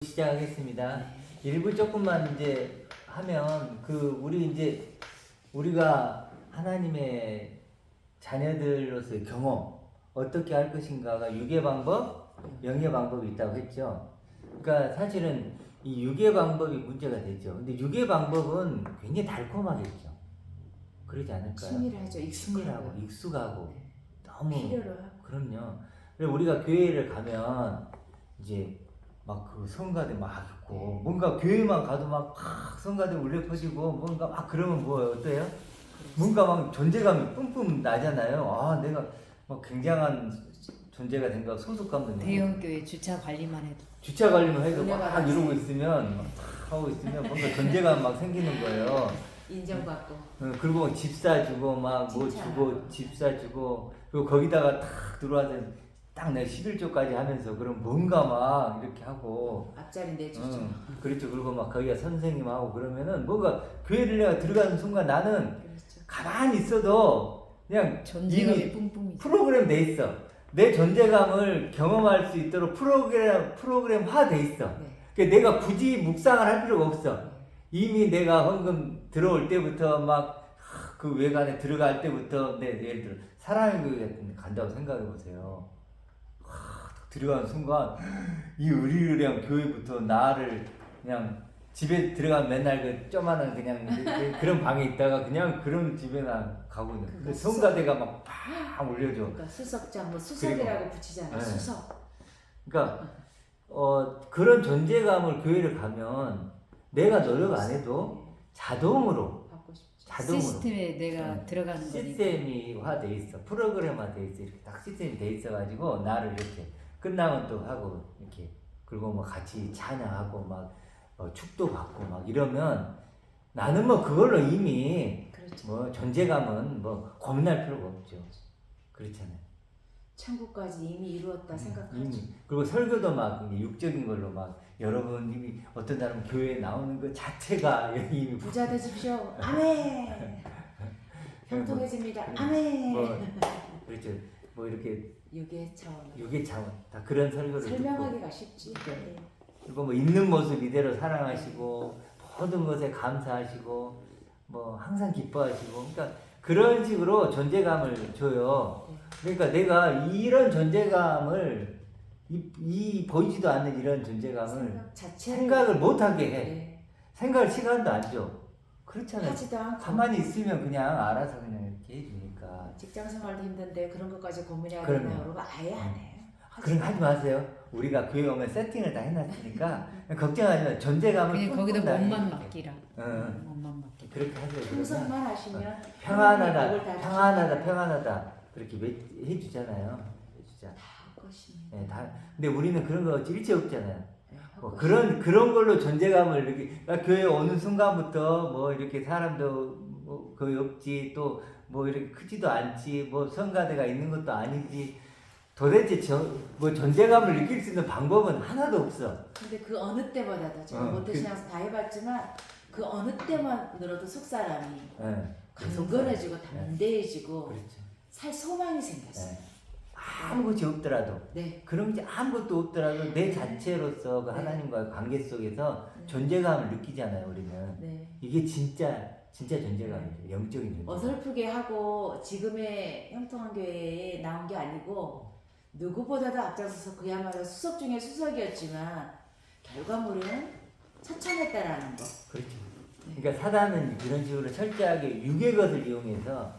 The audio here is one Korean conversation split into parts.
시작하겠습니다. 일부 조금만 이제 하면 우리가 하나님의 자녀들로서의 경험 어떻게 할 것인가가 유괴 방법, 영의 방법이 있다고 했죠. 그러니까 사실은 이 유괴 방법이 문제가 되죠. 근데 유괴 방법은 굉장히 달콤하겠죠. 그러지 않을까요? 친밀하죠. 친밀하고 익숙하고 네. 너무 필요로 하고. 그럼요. 그리고 우리가 교회를 가면 이제 막 그 성가대 막 있고 뭔가 교회만 가도 막 성가대 울려 퍼지고 뭔가 막 그러면 뭐예요? 어때요? 뭔가 막 존재감이 뿜뿜 나잖아요. 아 내가 막 굉장한 존재가 된가 소속감도 내고. 대형교회 주차 관리만 해도 주차 관리만 해도 은혜가 막 많지. 이러고 있으면 막 하고 있으면 뭔가 존재감 막 생기는 거예요. 인정받고. 그리고 막 집 사주고 막 뭐 주고 집 사주고 그리고 거기다가 탁 들어와서 딱 내가 11조까지 하면서 그럼 뭔가 막 이렇게 하고 앞자리 내주죠. 그렇죠. 그리고 막 거기가 선생님하고 그러면은 뭔가 교회를 내가 들어가는 순간 나는 그렇죠. 가만히 있어도 그냥 존재감이 이미 뿜뿜이죠. 프로그램 돼 있어. 내 존재감을 경험할 수 있도록 프로그램화 돼 있어. 네. 그러니까 내가 굳이 묵상을 할 필요가 없어. 네. 이미 내가 헌금 들어올 때부터 막 그 외관에 들어갈 때부터 예를 들어 사랑의 교회 같은 데 간다고 생각해 보세요. 들어가는 순간 이 으리으리한 교회부터 나를 그냥 집에 들어가면 맨날 그 쪼만한 그냥 그런 방에 있다가 그냥 그런 집에나 가고 있는 그 성가대가 막 팍 울려줘. 그러니까 수석장 뭐 수석이라고 그리고, 붙이잖아요. 네. 수석. 그러니까 그런 존재감을 교회를 가면 내가 노력 안 해도 자동으로 받고 싶죠. 시스템에 내가 들어가는 거니까. 시스템이화 돼 있어. 프로그램화 돼 있어. 이렇게 딱 시스템이 돼 있어 가지고 나를 이렇게 끝나면 또 하고 이렇게 그리고 뭐 같이 찬양하고 막 축도 받고 막 이러면 나는 뭐 그걸로 이미 그렇죠. 뭐 존재감은 뭐 고민할 필요가 없죠. 그렇잖아요. 천국까지 이미 이루었다 생각하죠. 이미 그리고 설교도 막 이제 육적인 걸로 막 여러분 이미 어떤 사람은 교회에 나오는 것 자체가 이미 부자 되십시오. 아멘. 형통해집니다. 아멘. 뭐 그렇죠. 뭐 이렇게 유괴 차원. 유괴 차원 다 그런 설교를 듣고 설명하기가 쉽지. 네. 그리고 뭐 있는 모습 이대로 사랑하시고 모든 것에 감사하시고 뭐 항상 기뻐하시고 그러니까 그런 식으로 존재감을 줘요. 그러니까 내가 이런 존재감을 이 보이지도 않는 이런 존재감을 생각 자체를 생각을 못하게 해. 네. 생각할 시간도 안 줘. 그렇잖아요. 하지도 않고. 가만히 있으면 그냥 알아서 그냥 이렇게 해주니까. 직장 생활도 힘든데 그런 것까지 고민해야 그럼요. 되나요? 그러고 아예 안 해요. 그런 거 하지 마세요. 우리가 교회 오면 세팅을 다 해놨으니까 걱정하지 마. 존재감을 그냥 거기다 뿜뿜 몸만 나게. 맡기라. 응. 몸만 맡기라. 그렇게 하죠. 그러면 풍성만 하시면 평안하다 그렇게 해주잖아요. 해주자. 할 것입니다. 네, 근데 우리는 그런 거 일체 없잖아요. 네, 할 뭐 것입니다. 그런 걸로 존재감을 이렇게 그러니까 교회 오는 순간부터 뭐 이렇게 사람도 뭐 거의 없지 또 뭐 이렇게 크지도 않지 뭐 성가대가 있는 것도 아니지 도대체 뭐 존재감을 느낄 수 있는 방법은 하나도 없어. 근데 그 어느 때보다도 제가 모태신앙에서 다 해봤지만 그 어느 때만으로도 속사람이 네. 강건해지고 담대해지고 그렇죠. 살 소망이 생겼어요. 네. 아무것이 없더라도 네. 그런 게 아무것도 없더라도 내 자체로서 그 네. 하나님과의 관계 속에서 네. 존재감을 느끼잖아요. 우리는 네. 이게 진짜 존재감이죠. 영적인 존재감. 어설프게 하고 지금의 형통한 교회에 나온 게 아니고 누구보다도 앞장서서 그야말로 수석 중에 수석이었지만 결과물은 처참했다라는 거. 그렇죠. 그러니까 사단은 이런 식으로 철저하게 육의 것을 이용해서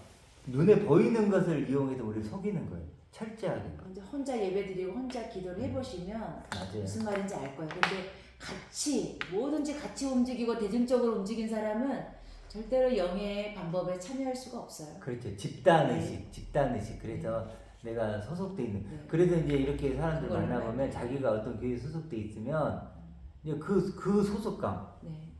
눈에 보이는 것을 이용해서 우리를 속이는 거예요. 철저하게. 근데 혼자 예배드리고 혼자 기도를 해보시면 맞아요. 무슨 말인지 알 거예요. 근데 같이 뭐든지 같이 움직이고 대중적으로 움직인 사람은 절대로 영의 방법에 참여할 수가 없어요. 그렇죠. 집단의식. 그래서 내가 소속돼 있는. 네. 그래서 이제 이렇게 사람들 그걸 만나보면 네. 자기가 어떤 교회에 소속돼 있으면 이제 그 소속감. 네.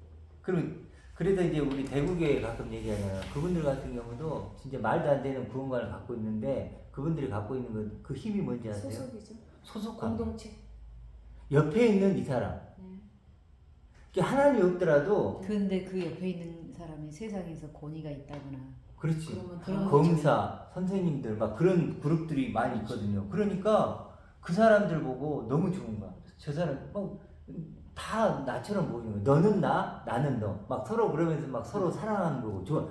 그래서 이제 우리 대구교회 가끔 얘기하잖아요. 그분들 같은 경우도 진짜 말도 안 되는 구원관을 갖고 있는데 그분들이 갖고 있는 그 힘이 뭔지 아세요? 소속이죠. 소속감. 공동체. 옆에 있는 이 사람. 네. 하나님이 없더라도 근데 그 옆에 있는 사람이 세상에서 권위가 있다거나. 그렇지. 그러면 그런 다 검사, 선생님들 막 그런 그룹들이 많이 있거든요. 그러니까 그 사람들 보고 너무 좋은 거야. 저 사람 다 나처럼 보이는 거예요. 너는 나, 나는 너. 막 서로 그러면서 막 서로 사랑하는 거고. 좋아.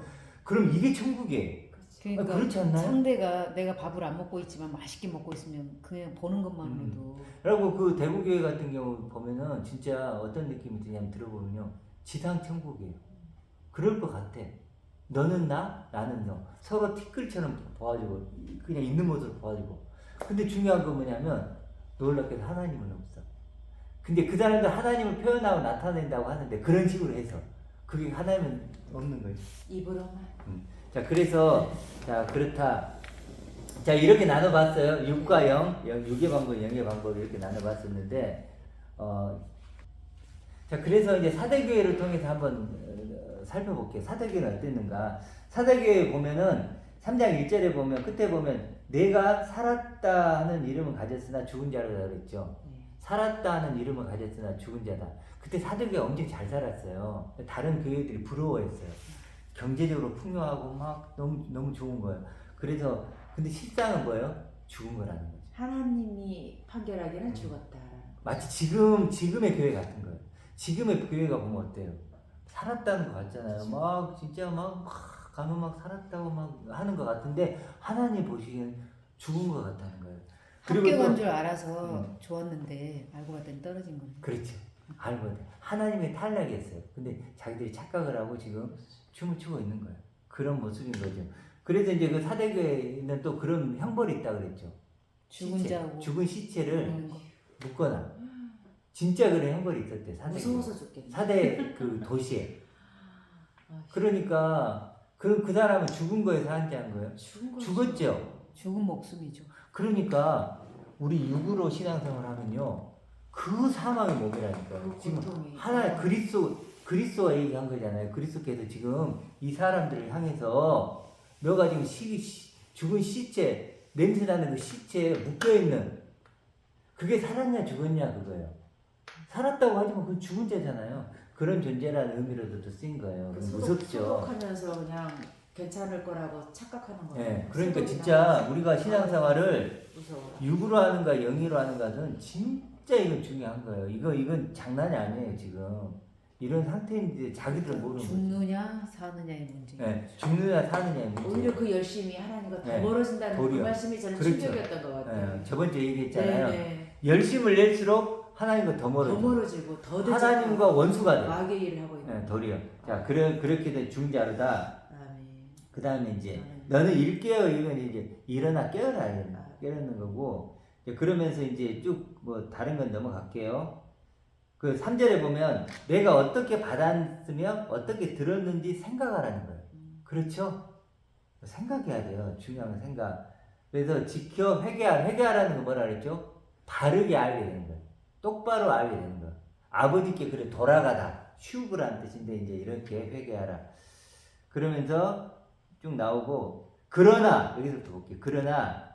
그럼 이게 천국이에요. 그러니까 그렇지 않나요? 상대가 내가 밥을 안 먹고 있지만 맛있게 먹고 있으면 그냥 보는 것만으로도 그리고 그 대구교회 같은 경우 보면은 진짜 어떤 느낌이 드냐면 들어보면요. 지상 천국이에요. 그럴 것 같아. 너는 나, 나는 너. 서로 티끌처럼 봐가지고 그냥 있는 모습을 봐가지고. 근데 중요한 건 뭐냐면 놀랍게도 하나님은 없어. 근데 그 사람들 하나님을 표현하고 나타낸다고 하는데 그런 식으로 해서 그게 하나님은 없는 거지. 입으로만. 자, 그래서 자 그렇다. 자, 이렇게 나눠봤어요. 6과 0, 6의 방법, 0의 방법 이렇게 나눠봤었는데 자, 그래서 이제 사대교회를 통해서 한번 살펴볼게요. 사대교회는 어땠는가? 사대교회 보면은 3장 1절에 보면 끝에 보면 내가 살았다 하는 이름을 가졌으나 죽은 자라 그랬죠. 살았다 하는 이름을 가졌으나 죽은 자다. 그때 사대교회 엄청 잘 살았어요. 다른 교회들이 부러워했어요. 경제적으로 풍요하고 막 너무 좋은 거예요. 그래서 근데 실상은 뭐예요? 죽은 거라는 거죠. 하나님이 판결하기는 죽었다. 마치 지금의 교회 같은 거예요. 지금의 교회가 보면 어때요? 살았다는 거 같잖아요. 막 진짜 막 가면 막 살았다고 막 하는 것 같은데 하나님 보시기엔 죽은 것 같다는 거예요. 학교 또- 간 줄 알아서 좋았는데 알고 봤더니 떨어진 거네. 그렇죠. 알고 하나님의 탈락이었어요. 근데 자기들이 착각을 하고 지금 춤을 추고 있는 거예요. 그런 모습인 거죠. 그래서 이제 그 사대교회는 또 그런 형벌이 있다 그랬죠. 죽은 자하고 죽은 시체를 먹는 거. 묶거나 진짜 그런 형벌이 있었대. 사대 무서워서 죽겠네. 사대 그 도시에. 아, 그러니까 그 사람은 죽은 거에 사한한 거예요. 죽은 거 죽었죠. 죽은 목숨이죠. 그러니까 우리 육으로 신앙생활 하면요. 그 사망의 그 몸이라니까요. 지금 고통이. 하나의 그리스도가 얘기한 거잖아요. 그리스도께서 지금 이 사람들을 향해서 너가 지금 죽은 시체, 냄새 나는 그 시체에 묶여 있는 그게 살았냐 죽었냐 그거예요. 살았다고 하지만 그건 죽은 자잖아요. 그런 존재라는 의미로도 쓰인 거예요. 무섭죠. 소독하면서 그냥 괜찮을 거라고 착각하는 거예요. 예, 그러니까 진짜 우리가 신앙생활을 무서워. 육으로 하는가 영으로 하는가는 진짜 이건 중요한 거예요. 이건 장난이 아니에요 지금. 이런 상태인데 자기들은 모르는 거죠. 죽느냐 사느냐의 문제. 예, 죽느냐 사느냐의 문제. 오히려 그 열심이 하나님과 더 네, 멀어진다는 그 도리어. 말씀이 저는 그렇죠. 충격이었던 것 같아요. 예, 저번 주에 얘기했잖아요. 네, 열심을 낼수록 하나님과 더 더 멀어져. 멀어지고 더 대적하고 하나님과 원수가 돼. 마귀의 일을 하고 있는. 예, 도리어. 자, 그렇게 된 중자르다. 아멘. 그 다음에 이제 아멘. 너는 일깨어 이건 이제 일어나 깨어라 깨어는 거고 이제 그러면서 이제 쭉 뭐 다른 건 넘어갈게요. 그 3절에 보면 내가 어떻게 받았으며 어떻게 들었는지 생각하라는 거예요. 그렇죠? 생각해야 돼요. 중요한 건 생각. 그래서 지켜 회개하라는 거 뭐라 그랬죠? 바르게 알게 되는 거예요. 똑바로 알게 되는 거예요. 아버지께 그래 돌아가다 슈그란 뜻인데 이제 이렇게 회개하라. 그러면서 쭉 나오고 그러나 여기서부터 볼게요. 그러나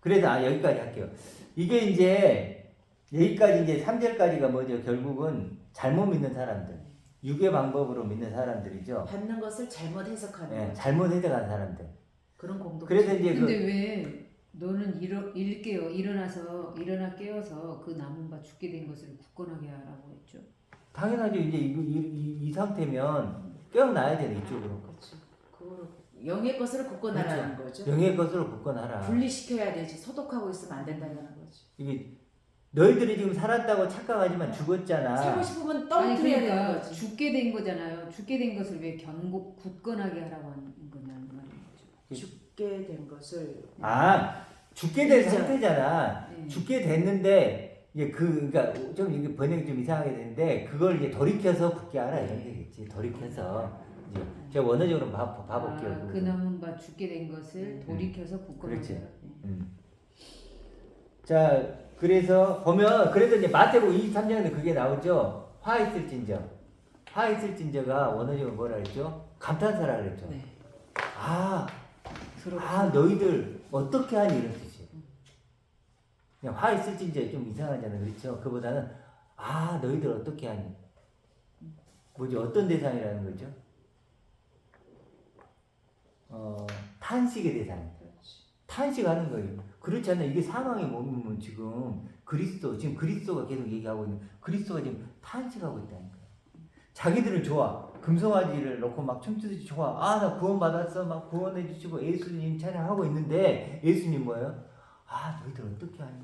그래서 여기까지 할게요. 이게 이제 여기까지 이제 3절까지가 뭐죠? 결국은 잘못 믿는 사람들, 육의 방법으로 믿는 사람들이죠. 받는 것을 잘못 해석하는 네, 거죠. 잘못 해석한 사람들. 그런 공동. 그래서 이제 근데 왜 너는 일어나 깨어서 그 남은 바 죽게 된 것을 굳건하게 하라고 했죠? 당연하죠. 이제 이 상태면 깨어나야 되네 이쪽으로. 그렇죠. 그거를 영의 것을 굳건하라는 거죠. 영의 것으로 굳건하라. 분리시켜야 되지. 소독하고 있으면 안 된다는 거지. 이게 너희들이 지금 살았다고 착각하지만 죽었잖아. 살고 싶으면 아니 떨어뜨려야 되는 그러니까 거지. 죽게 된 거잖아요. 죽게 된 것을 왜 굳건하게 하라고 하는 거냐는 말이죠. 죽게 된 것을 죽게 된 진짜. 상태잖아. 네. 죽게 됐는데 이제 그러니까 좀 이게 번역이 좀 이상하게 되는데 그걸 이제 돌이켜서 굳게 하라 이런 얘기겠지. 돌이켜서 이제 제가 원어적으로 봐볼게요. 그 남은 바 죽게 된 것을 돌이켜서 굳건하게 그렇지. 하라. 자, 그래서 보면 그래서 이제 마태복음 23장에는 그게 나오죠. 화 있을진저가 원어적으로 뭐라 그랬죠? 감탄사라 그랬죠. 네. 너희들 어떻게 하니 이런 뜻이에요. 그냥 화 있을진저 좀 이상하잖아요. 그렇죠? 그보다는 너희들 어떻게 하니? 뭐지? 어떤 대상이라는 거죠? 탄식의 대상. 탄식하는 거예요. 그렇지 않나 이게 사망의 몸이면 지금 그리스도가 계속 얘기하고 있는 그리스도가 지금 탄식하고 있다는 거예요. 자기들은 좋아. 금송아지를 놓고 막 춤추듯이 좋아. 아, 나 구원받았어. 막 구원해 주시고 예수님 찬양하고 있는데 예수님 뭐예요? 아, 너희들 어떻게 하냐.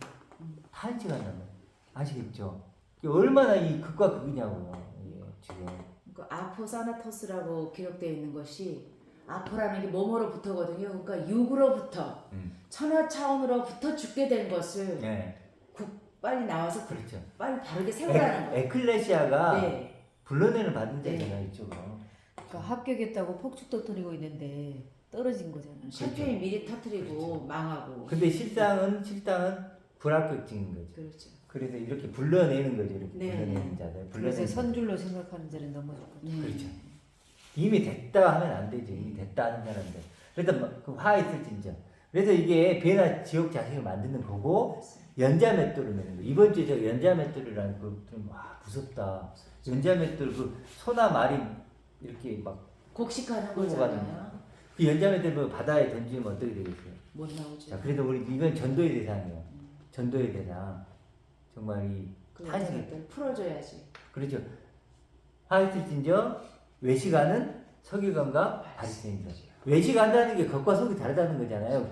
탄식한단 말이에요. 아시겠죠? 이게 얼마나 이 극과 극이냐고요. 예, 지금. 그 아포사나토스라고 기록되어 있는 것이 아포라는 게 몸으로부터거든요. 그러니까 육으로부터 천하 차원으로부터 죽게 된 것을 예. 빨리 나와서 그렇죠. 빨리 바르게 세우라는 거예요. 에클레시아가 네. 불러내는 받은 자잖아요, 이쪽은. 그러니까 합격했다고 폭죽 터뜨리고 있는데 떨어진 거잖아. 셰프이 미리 터뜨리고 망하고. 근데 실상은 불합격증인 거죠. 그렇죠. 그래서 이렇게 불러내는 거죠. 이렇게 네. 불러내는 자들. 그래서 불러내는 선줄로 생각하는 자는 넘어졌거든. 그렇죠. 이미 됐다 하면 안 되죠. 이미 됐다 하는 사람들. 그래서 그 화했을진저. 그래서 이게 배나 지옥 자식을 만드는 거고 연자맷돌을 매는 거. 이번 주에 저 연자맷돌이라는 와 무섭다. 연자맷돌 그 소나 말이 이렇게 막 곡식하는 끌고 거잖아요. 그 연자맷돌 바다에 던지면 어떻게 되겠어요? 못 나오죠. 자, 그래도 우리 이건 전도의 대상이에요. 전도의 대상. 정말 이 그 탄식. 여자들 풀어줘야지. 그렇죠. 화이트진저 외식하는 서기관과 바리새인들. 외식한다는 게 겉과 속이 다르다는 거잖아요.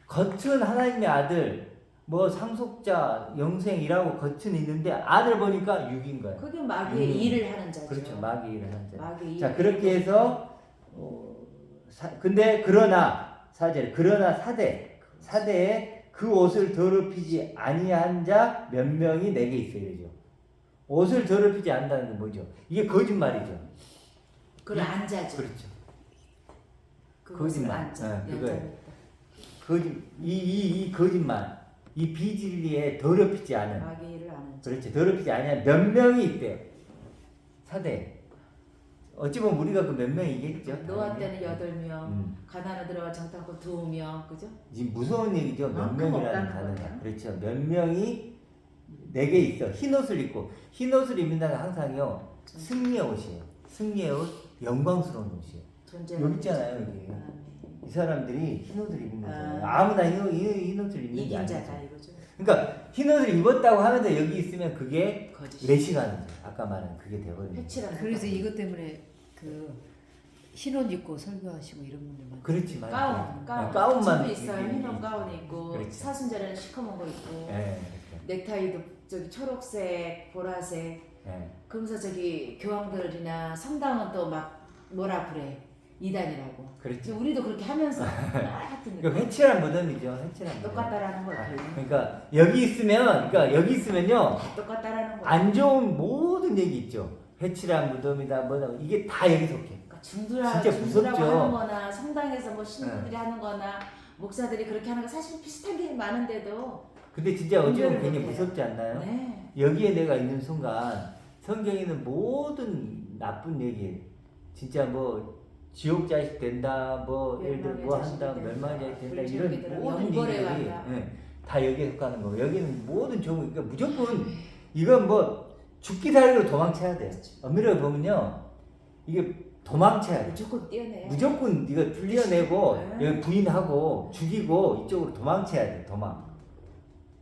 겉은 하나님의 아들, 뭐 상속자, 영생이라고 겉은 있는데 안을 보니까 육인 거예요. 그게 마귀의 일을 하는 자죠. 그렇죠. 마귀 일을 하는 자. 마귀의 자, 일을 그렇게 해서 근데 그러나 사대에 그 옷을 더럽히지 아니한 자 몇 명이 내게 있어요. 이러죠. 옷을 더럽히지 않는다는 게 뭐죠? 이게 거짓말이죠. 그걸 안 자죠. 그렇죠. 그것을 거짓말. 안 자. 네, 그거예요. 이 거짓말, 이 비진리에 더럽히지 않은, 마귀의 일을 아는 자. 그렇죠. 더럽히지 아니한 몇 명이 있대요. 사대. 어찌 보면 우리가 그 몇 명이겠죠. 노아 때는 8명, 음. 가나안에 들어가 정탐꾼 2명, 그죠? 지금 무서운 얘기죠. 몇 만큼 명이라는 없다는 단어가. 거예요. 그렇죠. 몇 명이 내게 있어. 흰 옷을 입고 흰 옷을 입는다는 항상요. 승리의 옷이에요. 승리의 옷, 영광스러운 옷이에요. 존재를 여기 있잖아요, 여기. 아, 네. 이 사람들이 흰 옷을 입는 거잖아요. 아. 아무나 흰 옷을 입는 게 이긴 아니죠. 자다 이거죠. 그러니까 흰 옷을 입었다고 하면서 여기 있으면 그게 거짓. 외식하는 거예요. 아까 말한 그게 되거든요. 해치라는 그래서 거. 이것 때문에 그 흰옷 입고 설교하시고 이런 분들 많죠. 그렇지 만 가운만 입- 있어요. 입- 흰옷 가운 입고 그렇지. 사순절에는 시커먼 거 입고 예. 넥타이도 저기 초록색, 보라색. 예. 그러면서 저기 교황들이나 성당은 또 막 뭐라 그래 이단이라고. 그렇지. 우리도 그렇게 하면서 하여튼 이거 회칠한 무덤이죠. 회칠한 무덤. 똑같다라는 거예요. 그러니까 여기 있으면요. 똑같다라는 거예요. 안 좋은 모든 얘기 있죠. 회칠한 무덤이다 뭐다 이게 다 여기 속해. 그러니까 중두라고 진짜 무섭죠. 하는 거나 성당에서 뭐 신부들이 하는 거나 목사들이 그렇게 하는 거 사실 비슷한 게 많은데도 근데 진짜 어찌 보면 분별을 굉장히 못해요. 무섭지 않나요? 네. 여기에 내가 있는 순간 성경에 있는 모든 나쁜 얘기 진짜 뭐 지옥 자식 된다 뭐 예를 들어 뭐 멸망의 한다 자식이 멸망의 된다, 자식 된다 불지옥에 이런 들어가 모든 영벌에 얘기들이 간다. 예, 다 여기에 속하는 거고 여기는 모든 좋은 그러니까 무조건 이건 뭐 죽기 살기로 도망쳐야 돼요. 엄밀하게 보면요 이게 도망쳐야 돼. 무조건 뛰어내요. 무조건 네가 뛰어내고 네. 여기 부인하고 죽이고 이쪽으로 도망쳐야 돼. 도망.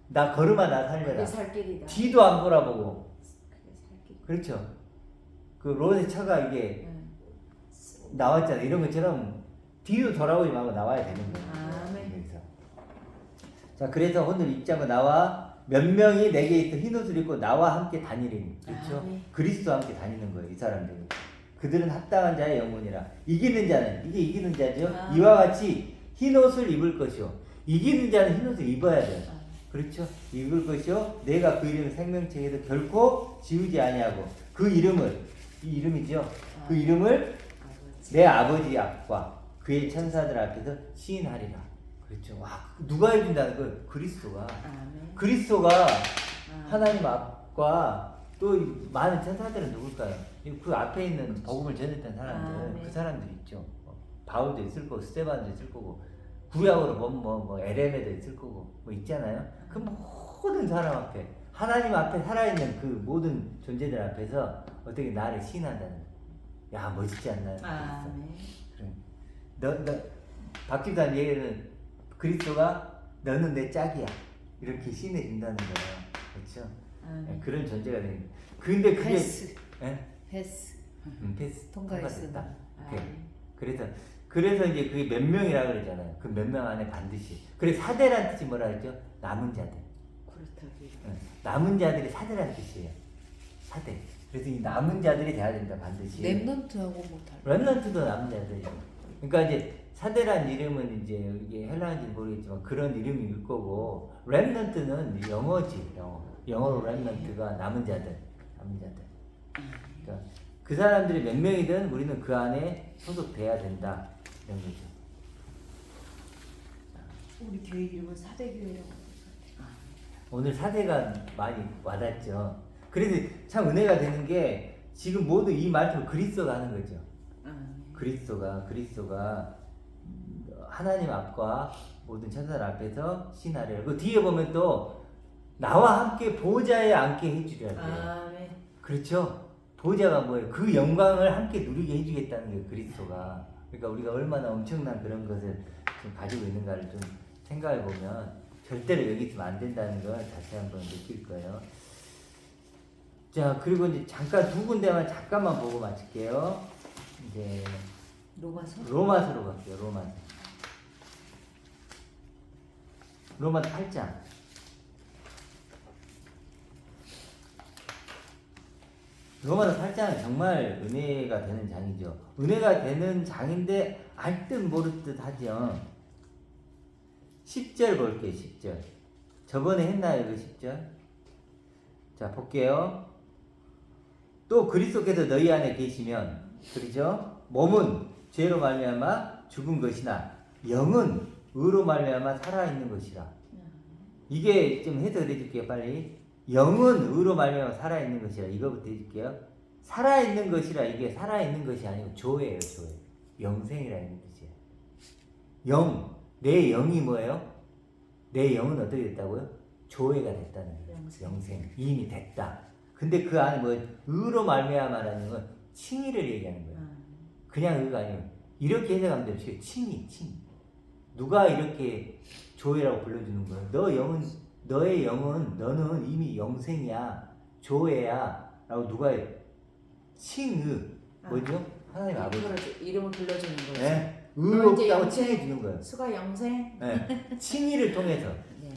나 걸음아 나 살려라. 그게 살 길이다. 뒤도 안 돌아보고. 그게 살 길. 그렇죠. 그 롯의 차가 이게 응. 나왔잖아. 이런 것처럼 뒤도 돌아보지 말고 나와야 되는 거예요. 아멘. 그래서 자 그래서 오늘 입장은 나와 몇 명이 내게 있어 흰 옷을 입고 나와 함께 다니리니 그렇죠. 아멘. 그리스도와 함께 다니는 거예요. 이 사람들이. 그들은 합당한 자의 영혼이라. 이기는 자는 이게 이기는 자죠. 아. 이와 같이 흰 옷을 입을 것이요. 이기는 자는 흰 옷을 입어야 돼요. 아. 그렇죠? 입을 것이요. 내가 그 이름을 생명책에도 결코 지우지 아니하고 그 이름을 이 이름이죠. 그 이름을 아버지. 내 아버지 앞과 그의 천사들 앞에서 시인하리라. 그렇죠. 와 누가 해준다는 걸 그리스도가 아멘. 그리스도가 아. 하나님 앞과 또 이 많은 천사들은 누굴까요? 그 앞에 있는 복음을 전했던 사람들, 아, 네. 그 사람들 있죠. 바울도 있을 거고, 스테반도 있을 거고, 구약으로 뭐 에레메도 있을 거고, 뭐 있잖아요. 그 모든 사람 앞에, 하나님 앞에 살아있는 그 모든 존재들 앞에서 어떻게 나를 시인한다는 거야. 야, 멋있지 않나요? 아멘. 그래. 박 집사님 얘기는 그리스도가 너는 내 짝이야 이렇게 시인해 준다는 거예요. 그렇죠? 아멘. 그런 존재가 되는 거예요. 근데 그게 패스. 예? 패스. 패스 통과했어. 통과됐다. 오케이. 아멘. 그래서 이제 그게 몇 명이라 그러잖아요. 그 몇 명 안에 반드시. 그래 사대란 뜻이 뭐라 그랬죠? 남은 자들. 그렇다고요. 남은 자들이 사대란 뜻이에요. 사대. 그래서 이 남은 자들이 돼야 된다 반드시. 랩넌트하고 뭐 다른. 랩런트도 남은 자들이죠. 그러니까 이제 사대란 이름은 이제 이게 헬라어인지 모르겠지만 그런 이름일 거고 랩런트는 영어지. 영어로 랩런트가 남은 자들. 남은 자들. 그러니까 그 사람들이 몇 명이든 우리는 그 안에 소속돼야 된다. 이런 거죠. 우리 교회 이름은 사대교회라고. 오늘 사대가 많이 와닿죠. 그래서 참 은혜가 되는 게 지금 모두 이 말씀을 그리스도가 하는 거죠. 그리스도가 하나님 앞과 모든 천사들 앞에서 신하래요. 그 뒤에 보면 또 나와 함께 보좌에 앉게 해주려 돼요. 아멘. 그렇죠? 보좌가 뭐예요? 그 영광을 함께 누리게 해주겠다는 게 그리스도가. 그러니까 우리가 얼마나 엄청난 그런 것을 지금 가지고 있는가를 좀 생각해 보면 절대로 여기 있으면 안 된다는 걸 다시 한번 느낄 거예요. 자, 그리고 이제 잠깐 두 군데만 잠깐만 보고 마칠게요. 이제 로마서로 갈게요. 로마서 8장. 로마서 8장은 정말 은혜가 되는 장이죠. 은혜가 되는 장인데 알 듯 모를 듯 하죠. 10절 볼게요. 10절. 저번에 했나요? 그 10절? 자, 볼게요. 또 그리스도께서 너희 안에 계시면, 그러죠? 몸은 죄로 말미암아 죽은 것이나 영은 의로 말미암아 살아있는 것이라. 이게 좀 해석을 해줄게요. 빨리. 영은 의로 말미암아 살아있는 것이라. 이거부터 해줄게요. 살아있는 것이라. 이게 살아있는 것이 아니고 조예요. 조예. 영생이라는 뜻이에요. 영. 내 영이 뭐예요? 내 영은 어떻게 됐다고요? 조예가 됐다는 거예요. 영생. 이미 됐다. 근데 그 안에 뭐 의로 말미암아라는 건 칭의를 얘기하는 거예요. 그냥 의가 아니에요. 이렇게 해석하면 돼요. 칭의. 누가 이렇게 조예라고 불러주는 거예요? 너의 영은 너는 이미 영생이야. 조예야. 라고 누가 해요? 칭의. 뭐죠? 하나님 아버지. 이름을 불러주는 거죠. 네. 의롭다고 영생. 칭해 주는 거예요. 수가 영생. 네. 칭의를 통해서. 네.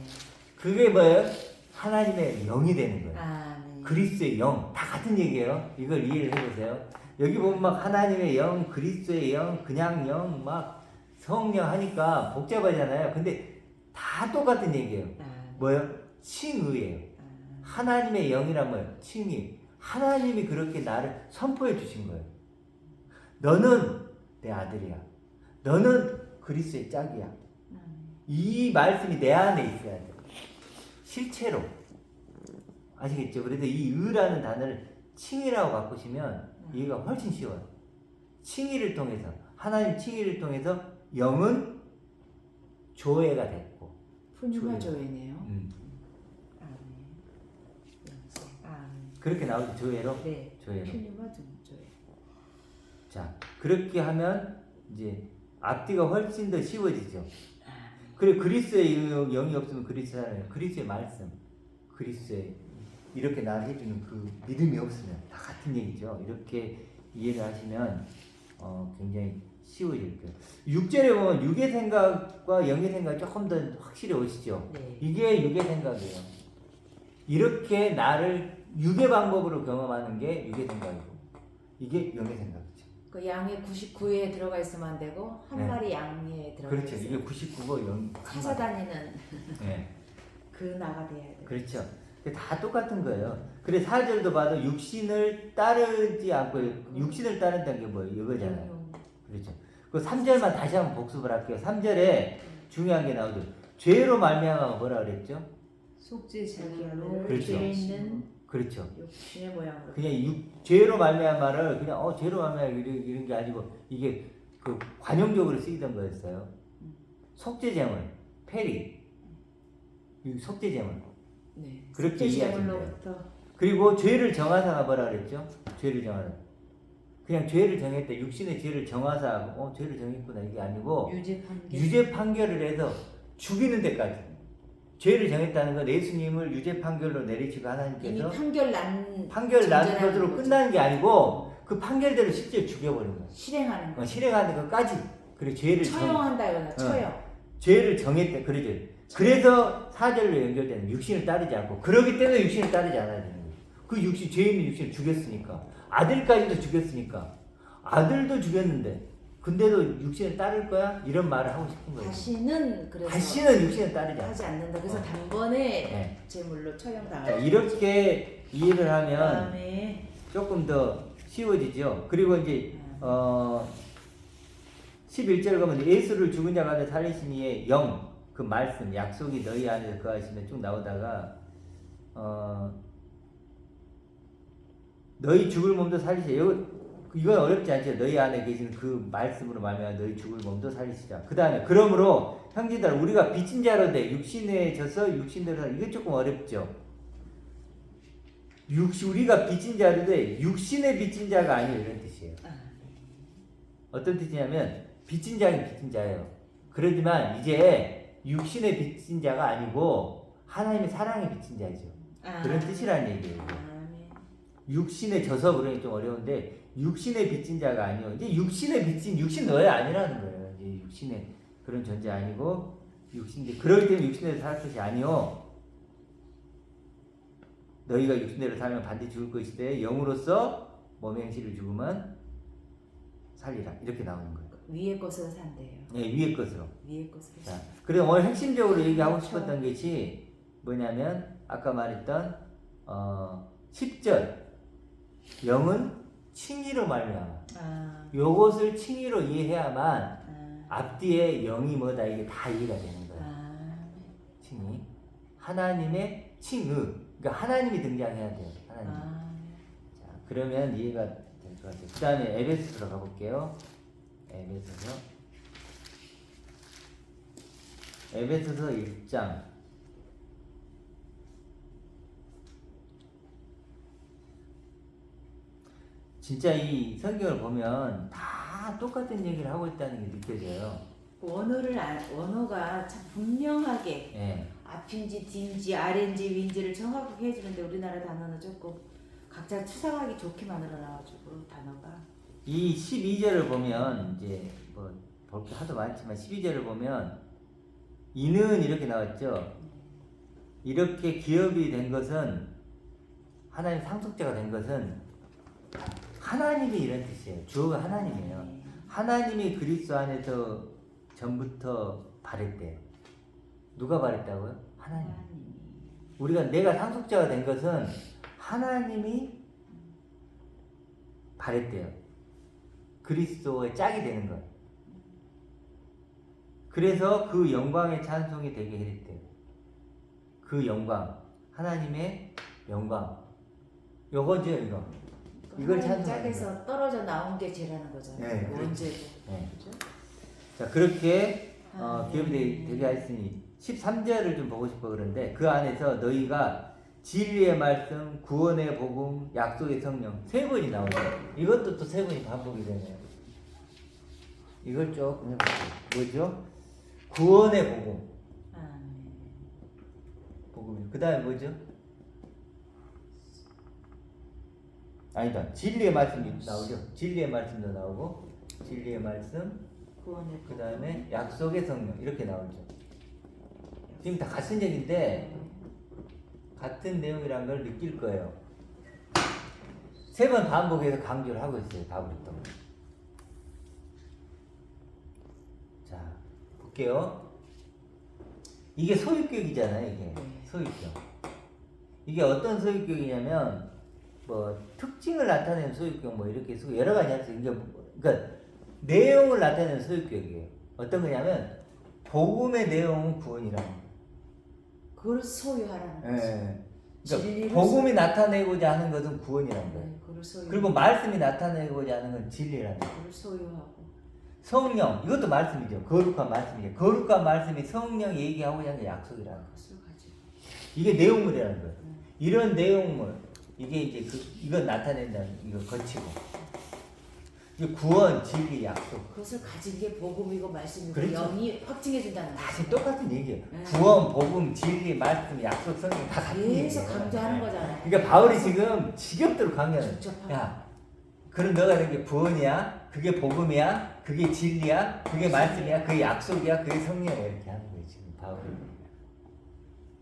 그게 뭐예요? 하나님의 영이 되는 거예요. 아멘. 그리스도의 영. 다 같은 얘기예요. 이걸 이해를 해보세요. 여기 보면 막 하나님의 영, 그리스도의 영, 그냥 영, 막 성령 하니까 복잡하잖아요. 근데 다 똑같은 얘기예요. 뭐예요? 칭의예요. 하나님의 영이란 뭐예요? 칭의. 하나님이 그렇게 나를 선포해 주신 거예요. 너는 내 아들이야. 너는 그리스도의 짝이야. 이 말씀이 내 안에 있어야 돼. 실체로. 아시겠죠? 그래서 이 의라는 단어를 칭의라고 바꾸시면 이해가 훨씬 쉬워요. 칭의를 통해서, 하나님 칭의를 통해서 영은 조예가 됐고. 푸뉴마 조예네요. 음. 아멘. 영생. 아멘. 그렇게 나오죠. 조예로. 네. 조예로. 푸뉴마 조예. 자, 그렇게 하면 이제 앞뒤가 훨씬 더 쉬워지죠. 그래, 그리스도의 영이 없으면 그리스도잖아요. 그리스도의 말씀, 그리스도의 이렇게 나를 해주는 그 믿음이 없으면 다 같은 얘기죠. 이렇게 이해를 하시면 굉장히 쉬워질 거예요. 6절에 보면 육의 생각과 영의 생각이 조금 더 확실히 오시죠. 네. 이게 육의 생각이에요. 이렇게 나를 육의 방법으로 경험하는 게 육의 생각이고 이게 영의 생각이죠. 그 양이 99에 들어가 있으면 안 되고 한 네. 마리 양에 들어가 그렇죠. 있어요. 이게 99고 영 찾아다니는 네. 그 나가 돼야 돼. 그렇죠. 다 똑같은 거예요. 그래 4절도 봐도 육신을 따르지 않고 육신을 따른다는 게 뭐예요? 이거잖아요. 그렇죠. 그 3절만 다시 한번 복습을 할게요. 3절에 중요한 게 나오죠. 죄로 말미암아 뭐라 그랬죠? 속죄 제물로 그렇죠. 죄 있는 그렇죠. 육신의 모양으로. 그냥 죄로 말미암아를 그냥 죄로 말미암아 이런 게 아니고 이게 그 관용적으로 쓰이던 거였어요. 속죄 제물, 페리, 이 속죄 제물. 네. 그렇게 이해하시면 돼요. 제물로부터 그리고 죄를 정하사가 뭐라 그랬죠? 죄를 정하사. 그냥 죄를 정했다. 육신의 죄를 정하사. 죄를 정했구나 이게 아니고 유죄 판결. 유죄 판결을 해서 죽이는 데까지. 죄를 정했다는 건 예수님을 유죄 판결로 내리시고 이미 하나님께서 판결 난 난 것으로 거죠. 끝나는 게 아니고 그 판결대로 실제 죽여버린 거야. 실행하는 거. 실행하는 것까지. 그래 죄를 처형한다거나 처형. 죄를 정했대. 그러죠. 그래서 사절로 연결되는 육신을 따르지 않고 그러기 때문에 육신을 따르지 않아야 되는 거예요. 그 육신 죄 있는 육신을 죽였으니까 아들까지도 죽였으니까 아들도 죽였는데 근데도 육신을 따를 거야? 이런 말을 하고 싶은 거예요. 다시는 그래서 다시는 육신을 따르지 않아. 하지 않는다. 그래서 단번에 네. 제물로 자, 처형당하고. 이렇게 이해를 하면 그다음에 조금 더 쉬워지죠. 그리고 이제 11절 가면 예수를 죽은 자 가운데 살리시니의 영, 그 말씀, 약속이 너희 안에서 거하시면 쭉 나오다가 너희 죽을 몸도 살리시자. 이건 어렵지 않죠. 너희 안에 계시는 그 말씀으로 말미암아 너희 죽을 몸도 살리시자. 그 다음에 그러므로 형제들 우리가 빚진 자로 돼 육신에 져서 육신대로 살. 이게 조금 어렵죠. 우리가 빚진 자로 돼 육신에 빚진 자가 아니에요. 이런 뜻이에요. 어떤 뜻이냐면 빚진 자는 빚진 자예요. 그러지만 이제 육신에 빚진 자가 아니고 하나님의 사랑에 빚진 자죠. 그런 뜻이라는 얘기예요. 육신에 져서 그러니 좀 어려운데 육신에 빚진 자가 아니요. 이제 육신에 빚진 육신 너의 아니라는 거예요. 이제 육신에 그런 존재 아니고 육신인데 그럴 때는 육신대로 살 것이 아니요. 너희가 육신대로 살면 반드시 죽을 것이되 영으로서 몸의 행실을 죽으면 살리라. 이렇게 나오는 거예요. 위의 것으로 산대요. 네, 위의 것으로. 위의 것으로. 자, 그래서 오늘 핵심적으로 얘기하고 그렇죠. 싶었던 것이 뭐냐면 아까 말했던 10절 영은 칭의로 말미암아. 요것을 칭의로 이해해야만 앞뒤에 영이 뭐다 이게 다 이해가 되는 거야. 칭의. 하나님의 칭의. 그러니까 하나님이 등장해야 돼요. 하나님. 자, 그러면 이해가 될 것 같아요. 그 다음에 에베소서로 가볼게요. 에베소서 1장. 진짜 이 성경을 보면 다 똑같은 얘기를 하고 있다는 게 느껴져요. 원어가 참 분명하게 예. 앞인지 뒤인지 아래인지 위인지를 정확하게 해주는데 우리나라 단어는 조금 각자 추상하기 좋게 만들어 놔가지고 단어가. 이 12절을 보면 이제 뭐 볼 게 하도 많지만 12절을 보면 이는 이렇게 나왔죠. 이렇게 기업이 된 것은 하나님 상속자가 된 것은 하나님이 이런 뜻이에요. 주어가 하나님이에요. 하나님이 그리스도 안에서 전부터 바랬대요. 누가 바랬다고요? 하나님. 우리가 내가 상속자가 된 것은 하나님이 바랬대요. 그리스도의 짝이 되는 것. 그래서 그 영광의 찬송이 되게 했대요. 그 영광, 하나님의 영광. 요거죠, 이거. 이걸 하나님 찬송하는 짝에서 떨어져 나온 게 죄라는 거잖아요. 네, 원죄고. 네. 그렇죠? 자, 그렇게 기업이 네. 되게 하였으니 13절을 좀 보고 싶어 그런데 그 안에서 너희가 진리의 말씀, 구원의 복음, 약속의 성령 세 번이 나오죠. 이것도 또 세 번이 반복이 되네요. 이걸 조금 해볼게요. 뭐죠? 구원의 복음. 복음. 그 다음에 뭐죠? 아니다. 진리의 말씀이 나오죠. 진리의 말씀도 나오고 진리의 말씀, 구원의 그 다음에 약속의 성령 이렇게 나오죠. 지금 다 같은 얘기인데 같은 내용이라는 걸 느낄 거예요. 세 번 반복해서 강조를 하고 있어요. 다부터. 자, 볼게요. 이게 소유격이잖아요. 이게 소유격. 이게 어떤 소유격이냐면 뭐 특징을 나타내는 소유격 뭐 이렇게 쓰고 여러 가지 할 수 있는 게 그러니까 내용을 나타내는 소유격이에요. 어떤 거냐면 복음의 내용은 구원이라는 거예요. 그걸 소유하라는 거죠. 예. 진리를 그러니까 복음이 나타내고자 하는 것은 구원이라는 거예요. 그걸 소유. 그리고 말씀이 나타내고자 하는 건 진리라는 거예요. 그걸 소유하고. 성령 이것도 말씀이죠. 거룩한 말씀이죠. 거룩한 말씀이 성령 얘기하고자 하는 게 약속이라는 거예요. 그것을 가지고. 이게 내용물이라는 거예요. 이런 내용물 이게 이제 이건 나타낸다는 이거 거치고 이게 구원, 진리, 약속. 그것을 가진 게 복음이고 말씀이고 그렇죠. 영이 확증해 준다는 다시 거죠. 똑같은 얘기예요. 네. 구원, 복음, 진리, 말씀, 약속, 성경 다 같은 얘기예요. 계속 강조하는 네. 거잖아요. 그러니까 바울이 지금 지겹도록 강조하는 복잡하고. 야, 그럼 너가 이런 게 구원이야? 그게 복음이야? 그게 진리야? 그게 말씀이야? 그게 약속이야? 그게 성령이야? 이렇게 하는 거예요 지금 바울이.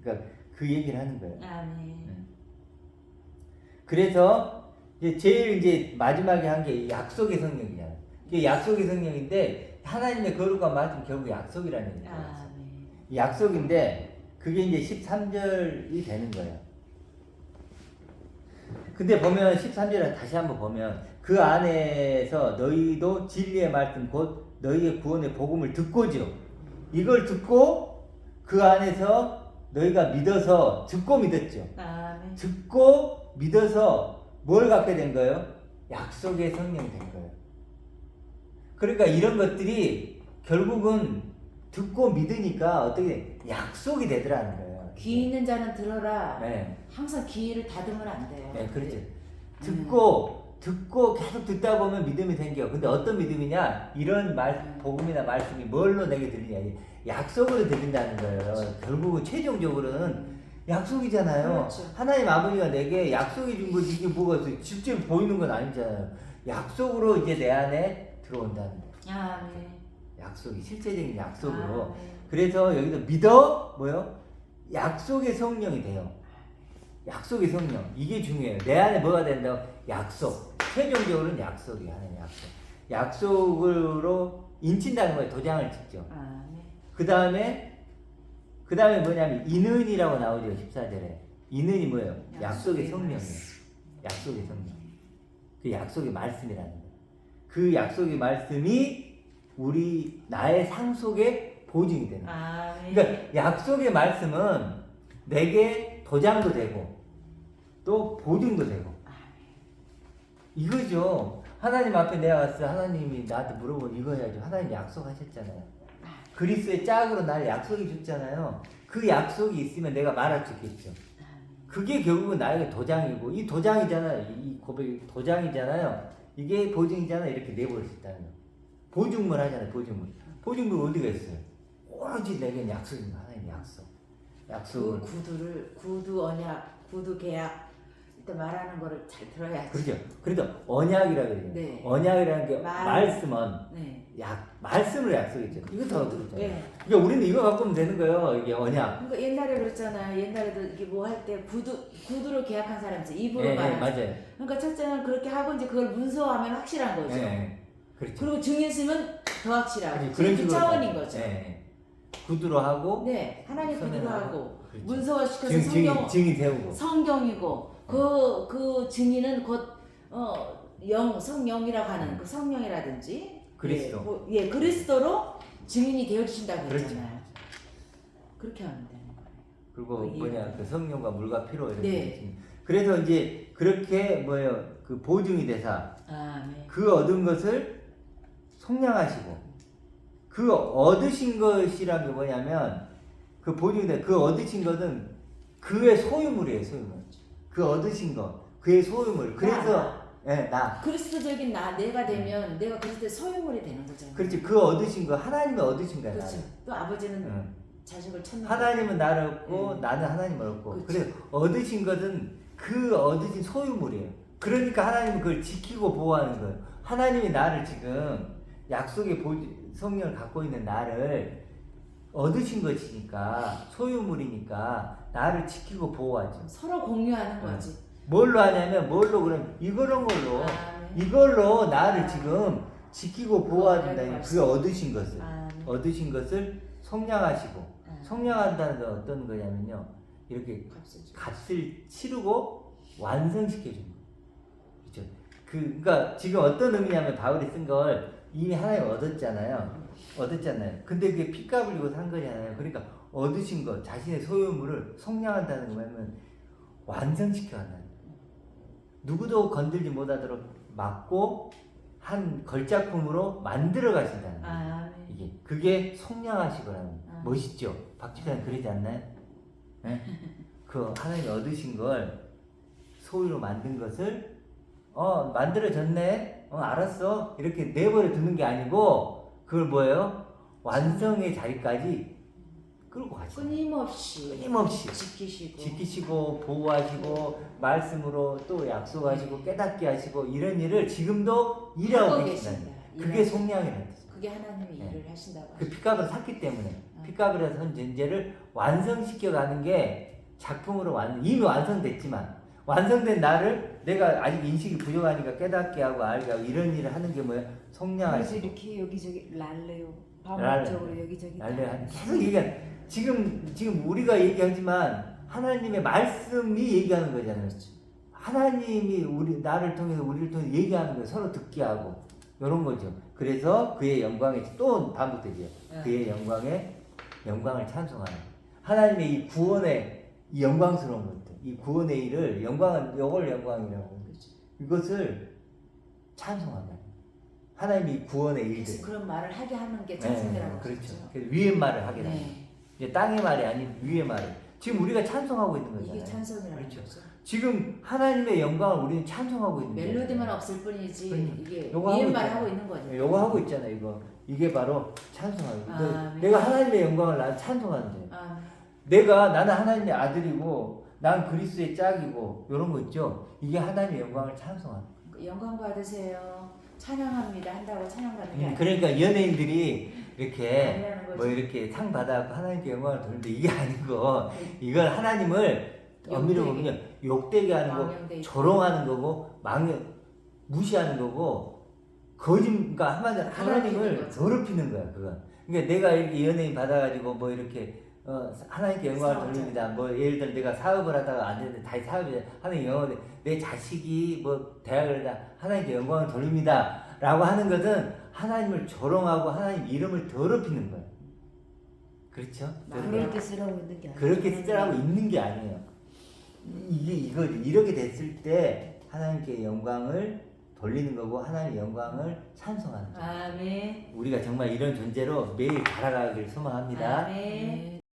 그러니까 그 얘기를 하는 거예요. 아멘. 그래서 이제 제일 이제 마지막에 한 게 약속의 성령이잖아요. 이게 약속의 성령인데 하나님의 거룩한 말씀 결국 약속이라는 얘기예요. 아멘. 약속인데 그게 이제 13절이 되는 거예요. 근데 보면 13절에 다시 한번 보면 그 안에서 너희도 진리의 말씀 곧 너희의 구원의 복음을 듣고죠. 이걸 듣고 그 안에서 너희가 믿어서 듣고 믿었죠. 아멘. 듣고 믿어서 뭘 갖게 된 거예요? 약속의 성령이 된 거예요. 그러니까 이런 것들이 결국은 듣고 믿으니까 어떻게 약속이 되더라는 거예요. 귀 있는 자는 들어라. 네, 항상 귀를 닫으면 안 돼요. 네, 그렇죠. 듣고 계속 듣다 보면 믿음이 생겨. 근데 어떤 믿음이냐? 이런 복음이나 말씀이 뭘로 내게 들리냐? 약속으로 들린다는 거예요. 결국은 최종적으로는 약속이잖아요. 그렇죠. 하나님 아버지가 내게 약속해 준 거지 이게 뭐가 있어요? 직접 보이는 건 아니잖아요. 약속으로 이제 내 안에 들어온다는 거예요. 아멘. 약속이 실제적인 약속으로. 아멘. 그래서 여기서 믿어 뭐요? 약속의 성령이 돼요. 약속의 성령 이게 중요해요. 내 안에 뭐가 된다고? 약속. 최종적으로는 약속이에요. 하나님 약속. 약속으로 인친다는 거예요. 도장을 찍죠. 아멘. 그 다음에 뭐냐면 인은이라고 나오죠. 14절에. 인은이 뭐예요? 약속의 성령이에요. 약속의 성령. 그 약속의 말씀이라는 거예요. 그 약속의 말씀이 나의 상속의 보증이 되는 거예요. 아멘. 그러니까 약속의 말씀은 내게 도장도 되고 또 보증도 되고 이거죠. 하나님 앞에 내가 왔을 때 하나님이 나한테 물어보면 이거 해야죠. 하나님 약속하셨잖아요. 그리스의 짝으로 날 약속해 줬잖아요. 그 약속이 있으면 내가 말할 수 있겠죠. 그게 결국은 나에게 도장이고 이 도장이잖아요. 이 고백이 도장이잖아요. 이게 보증이잖아요. 이렇게 내버릴 수 있다는 거예요. 보증물 하잖아요. 보증물 어디가 있어요? 오로지 내게 약속입니다. 하나님 약속. 그 약속을. 구두 언약, 구두 계약 이때 말하는 거를 잘 들어야지. 그렇죠. 그래서 언약이라고 그래요. 네. 언약이라는 게 말씀은 네. 말씀을 약속했죠. 이거 더 그렇죠. 네. 그러니까 우리는 이거 갖고 오면 되는 거예요. 이게 언약. 그러니까 옛날에 그랬잖아요. 옛날에도 이게 뭐 할 때 구두로 계약한 사람 있지. 입으로 예, 말하는. 맞아요. 그러니까 첫째는 그렇게 하고 이제 그걸 문서화하면 확실한 거죠. 예, 그렇죠. 그리고 증인 쓰면 더 확실하고. 아니, 그런 식으로 차원인 다- 거죠. 예. 구두로 하고 네, 하나님 구두로 서면하고. 하고 그렇죠. 문서화 시켜서 증인 세우고. 성경이고 그 증인은 곧 성령이라고 하는 그 성령이라든지 그리스도. 그리스도로 증인이 되어 주신다고 그렇죠. 했잖아요. 그렇게 하면 되는 거예요. 그리고 그 뭐냐 그 성령과 물과 피로 이렇게. 네. 그래서 이제 그렇게 그 보증이 되사 아멘. 그 얻은 것을 속량하시고 그 얻으신 것이란 게 뭐냐면 그 보증이 돼 그 얻으신 것은 그의 소유물이에요. 소유물. 그 얻으신 것 그의 소유물. 그래서 나. 그리스도적인 내가 되면 내가 그리스도의 소유물이 되는 거잖아요. 그렇지. 그 얻으신 거 하나님이 얻으신 거야. 그렇죠. 또 아버지는 응. 자식을 찾는 하나님은 나를 얻고 네. 나는 하나님을 얻고. 그렇죠. 그래 얻으신 것은 그 얻으신 소유물이에요. 그러니까 하나님은 그걸 지키고 보호하는 거예요. 하나님이 나를 지금 약속의 성령을 갖고 있는 나를 얻으신 것이니까 소유물이니까 나를 지키고 보호하죠. 서로 공유하는 거지. 뭘로 하냐면 그럼 이런 걸로 아멘. 이걸로 나를 지금 지키고 보호한다니 그 얻으신 것을 아멘. 얻으신 것을 속량하시고 아멘. 속량한다는 건 어떤 거냐면요 이렇게 값을 줘. 값을 치르고 완성시켜 준 거예요. 그렇죠? 그러니까 지금 어떤 의미냐면 바울이 쓴 걸 이미 하나님 얻었잖아요. 근데 그게 피값을 주고 산 거잖아요. 그러니까 얻으신 것 자신의 소유물을 속량한다는 거 뭐냐면 완성시켜 한다는 거예요. 누구도 건들지 못하도록 막고 한 걸작품으로 만들어 가신다는 거예요. 아멘. 그게 속량하시고라는 아. 멋있죠. 박 집사님 그러지 않나요? 네? 그 하나님이 얻으신 걸 소유로 만든 것을 만들어졌네. 알았어. 이렇게 내버려 두는 게 아니고 그걸 뭐예요? 완성의 자리까지 끌고 가시죠. 끊임없이 지키시고 보호하시고 말씀으로 또 약속하시고 깨닫게 하시고 이런 일을 지금도 일하고 하고 계시다. 계신다. 그게 속량이라는 거죠. 그게 하나님의 네. 일을 하신다고 그 핏값을 샀기 때문에 어. 핏값을 선 전제를 완성시켜가는 게 작품으로 이미 완성됐지만 완성된 나를 내가 아직 인식이 부족하니까 깨닫게 하고 알게 하고 이런 일을 하는 게 뭐야? 그래서 속량하시고 이렇게 여기저기 랄래요. 랄래. 반복적으로 여기저기 날려 계속 얘기한 지금 우리가 얘기하지만 하나님의 말씀이 얘기하는 거잖아요. 하나님이 나를 통해서 우리를 통해서 얘기하는 거예요. 서로 듣게 하고 이런 거죠. 그래서 그의 영광에 또 반복되죠. 그의 영광을 찬송하는 하나님의 이 구원의 이 영광스러운 것들, 이 구원의 일을 이걸 영광이라고 이것을 찬송한다. 하나님이 이 구원의 일들. 그래서 그런 말을 하게 하는 게 찬송이라고 그렇죠. 하죠. 그래서 위의 말을 하게 됩니다. 네. 이제 땅의 말이 아닌 위의 말을. 지금 우리가 찬송하고 있는 거잖아요. 이게 찬송이라는 그렇죠. 거죠. 지금 하나님의 영광을 우리는 찬송하고 있는 거예요. 멜로디만 없을 뿐이지 이게 요거 하고 위에 말을 있잖아요. 하고 있는 거죠. 요거 하고 있잖아요. 이게 바로 찬송하는 거예요. 네. 내가 하나님의 영광을 난 찬송하는 거예요. 네. 나는 하나님의 아들이고 난 그리스도의 짝이고 이런 거 있죠. 이게 하나님의 영광을 찬송하는 거예요. 영광 받으세요. 찬양합니다 한다고 찬양받는 게 아니라 그러니까 연예인들이 이렇게 아니라는 거죠. 뭐 이렇게 상 받아갖고 하나님께 영광을 돌리는데 이게 아니고 이걸 하나님을 엄밀히 보면 욕되게 하는 거, 망령되게. 조롱하는 거고 무시하는 거고 그러니까 한마디로 하나님을 거죠. 더럽히는 거야 그건. 그러니까 내가 이렇게 연예인 받아가지고 뭐 이렇게 하나님께 영광을 사업자. 돌립니다. 뭐 예를 들어 내가 사업을 하다가 안 되는데 다시 사업이 하나님 영광을 내 자식이 뭐 대학을 다 하나님께 영광을 돌립니다. 라고 하는 것은 하나님을 조롱하고 하나님 이름을 더럽히는 거예요. 그렇죠? 그렇게 쓰라고 있는 게 아니에요. 그렇게 쓰라고 있는 게 아니에요. 이렇게 됐을 때 하나님께 영광을 돌리는 거고 하나님의 영광을 찬송하는 거예요. 아멘. 우리가 정말 이런 존재로 매일 살아가길 소망합니다. 아멘.